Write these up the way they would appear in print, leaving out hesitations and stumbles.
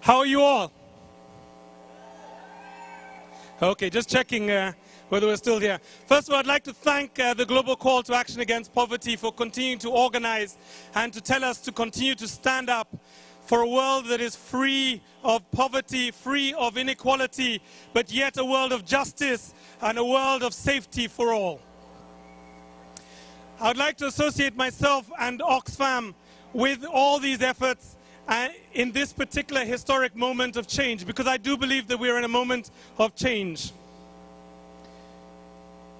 How are you all? Okay, just checking whether we're still here. First of all, I'd like to thank the Global Call to Action Against Poverty for continuing to organize and to tell us to continue to stand up for a world that is free of poverty, free of inequality, but yet a world of justice and a world of safety for all. I would like to associate myself and Oxfam with all these efforts in this particular historic moment of change, because I do believe that we're in a moment of change.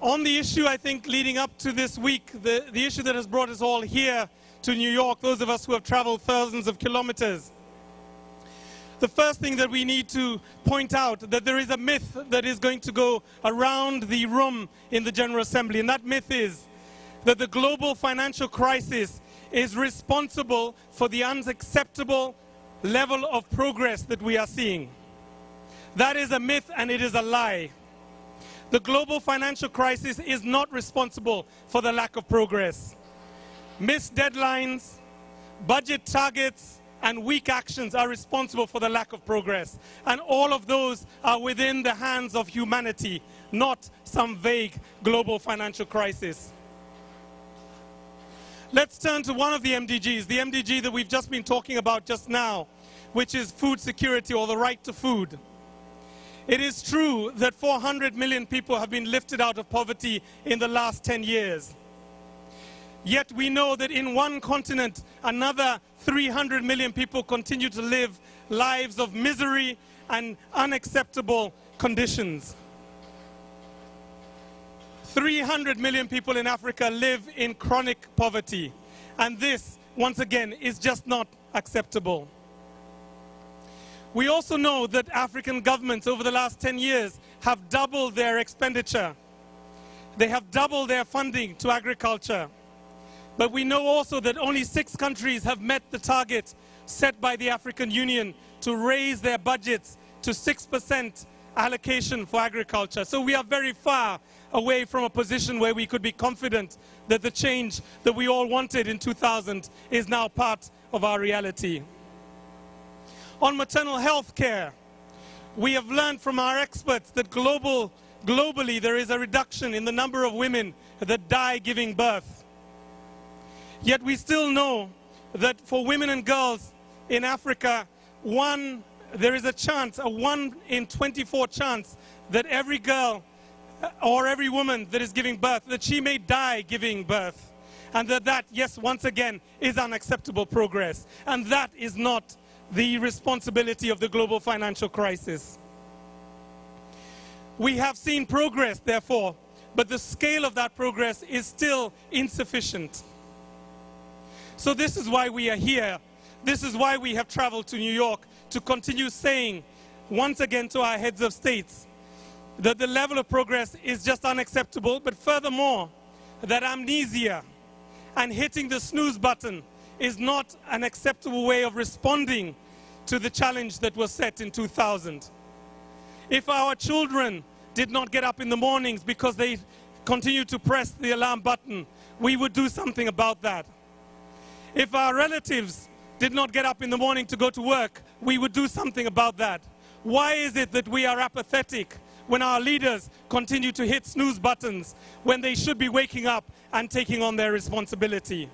On the issue, I think, leading up to this week, the issue that has brought us all here to New York, those of us who have traveled thousands of kilometers, the first thing that we need to point out that there is a myth that is going to go around the room in the General Assembly, and that myth is that the global financial crisis is responsible for the unacceptable level of progress that we are seeing. That is a myth and it is a lie. The global financial crisis is not responsible for the lack of progress. Missed deadlines, budget targets, and weak actions are responsible for the lack of progress. And all of those are within the hands of humanity, not some vague global financial crisis. Let's turn to one of the MDGs, the MDG that we've just been talking about just now, which is food security, or the right to food. It is true that 400 million people have been lifted out of poverty in the last 10 years. Yet we know that in one continent, another 300 million people continue to live lives of misery and unacceptable conditions. 300 million people in Africa live in chronic poverty. And this, once again, is just not acceptable. We also know that African governments over the last 10 years have doubled their expenditure. They have doubled their funding to agriculture. But we know also that only 6 countries have met the target set by the African Union to raise their budgets to 6% allocation for agriculture. So we are very far away from a position where we could be confident that the change that we all wanted in 2000 is now part of our reality. On maternal health care, we have learned from our experts that globally there is a reduction in the number of women that die giving birth. Yet we still know that for women and girls in Africa, there is a chance, a 1 in 24 chance, that every girl or every woman that is giving birth, that she may die giving birth. And that, yes, once again, is unacceptable progress. And that is not the responsibility of the global financial crisis. We have seen progress, therefore, but the scale of that progress is still insufficient. So this is why we are here. This is why we have traveled to New York, to continue saying, once again, to our heads of states, that the level of progress is just unacceptable, but furthermore, that amnesia and hitting the snooze button is not an acceptable way of responding to the challenge that was set in 2000. If our children did not get up in the mornings because they continued to press the alarm button, we would do something about that. If our relatives did not get up in the morning to go to work, we would do something about that. Why is it that we are apathetic when our leaders continue to hit snooze buttons when they should be waking up and taking on their responsibility?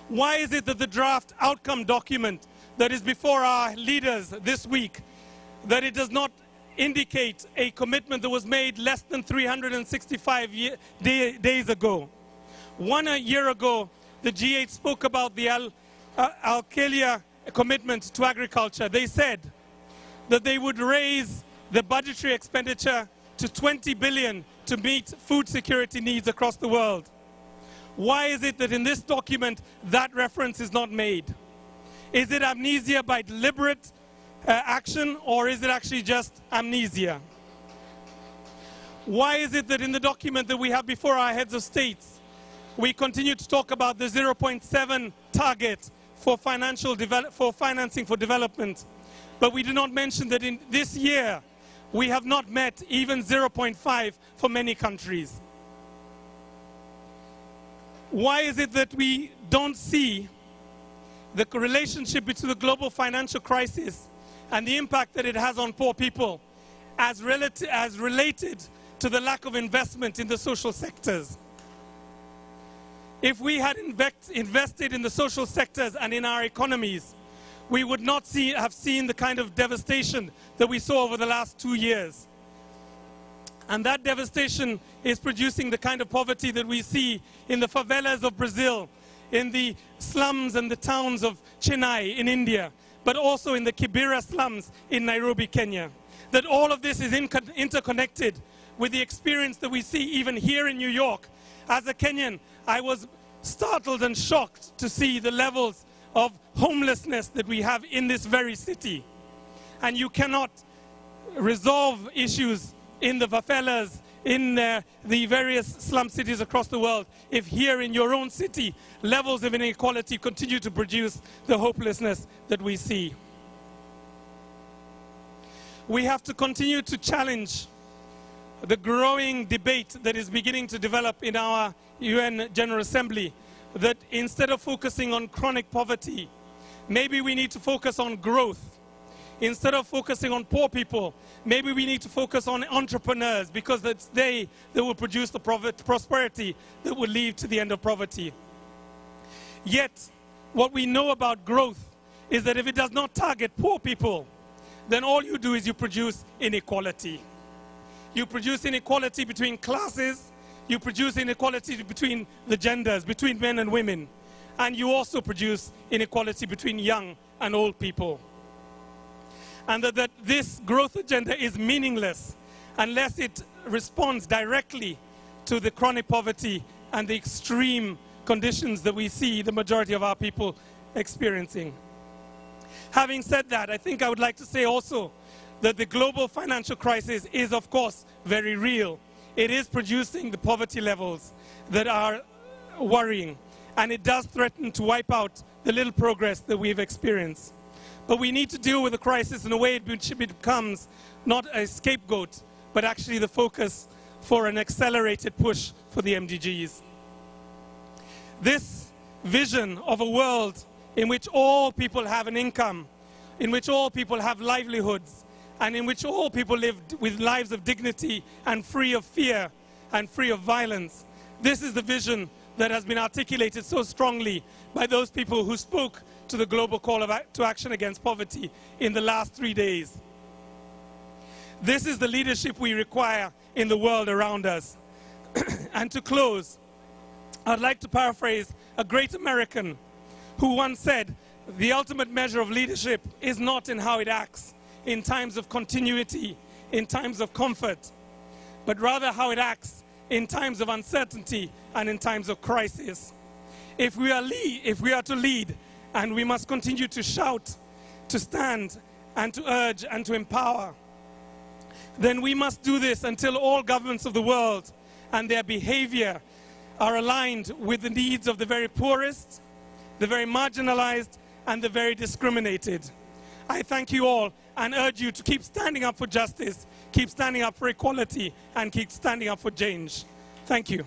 Why is it that the draft outcome document that is before our leaders this week, that it does not indicate a commitment that was made less than 365 days ago? 1 year ago, the G8 spoke about the Al-Khalia commitment to agriculture. They said that they would raise the budgetary expenditure to 20 billion to meet food security needs across the world. Why is it that in this document that reference is not made? Is it amnesia by deliberate action, or is it actually just amnesia? Why is it that in the document that we have before our heads of states, we continue to talk about the 0.7 target for financing for development, but we do not mention that in this year we have not met even 0.5 for many countries? Why is it that we don't see the relationship between the global financial crisis and the impact that it has on poor people as related to the lack of investment in the social sectors. If we had invested in the social sectors and in our economies, we would not have seen the kind of devastation that we saw over the last 2 years. And that devastation is producing the kind of poverty that we see in the favelas of Brazil, in the slums and the towns of Chennai in India, but also in the Kibera slums in Nairobi, Kenya. That all of this is interconnected with the experience that we see even here in New York. As a Kenyan, I was startled and shocked to see the levels of homelessness that we have in this very city. And you cannot resolve issues in the favelas, in the various slum cities across the world, if here in your own city, levels of inequality continue to produce the hopelessness that we see. We have to continue to challenge the growing debate that is beginning to develop in our UN General Assembly, that instead of focusing on chronic poverty, maybe we need to focus on growth. Instead of focusing on poor people, maybe we need to focus on entrepreneurs, because it's they that will produce the prosperity that will lead to the end of poverty. Yet, what we know about growth is that if it does not target poor people, then all you do is you produce inequality. You produce inequality between classes, you produce inequality between the genders, between men and women, and you also produce inequality between young and old people. And that this growth agenda is meaningless unless it responds directly to the chronic poverty and the extreme conditions that we see the majority of our people experiencing. Having said that, I think I would like to say also that the global financial crisis is, of course, very real. It is producing the poverty levels that are worrying, and it does threaten to wipe out the little progress that we've experienced. But we need to deal with the crisis in a way in which it becomes not a scapegoat, but actually the focus for an accelerated push for the MDGs. This vision of a world in which all people have an income, in which all people have livelihoods, and in which all people live with lives of dignity and free of fear and free of violence. This is the vision that has been articulated so strongly by those people who spoke to the global call to action against poverty in the last 3 days. This is the leadership we require in the world around us. And to close, I'd like to paraphrase a great American who once said, "The ultimate measure of leadership is not in how it acts in times of continuity, in times of comfort, but rather how it acts in times of uncertainty and in times of crisis." If we are to lead, and we must continue to shout, to stand, and to urge, and to empower, then we must do this until all governments of the world and their behavior are aligned with the needs of the very poorest, the very marginalized, and the very discriminated. I thank you all and urge you to keep standing up for justice, keep standing up for equality, and keep standing up for change. Thank you.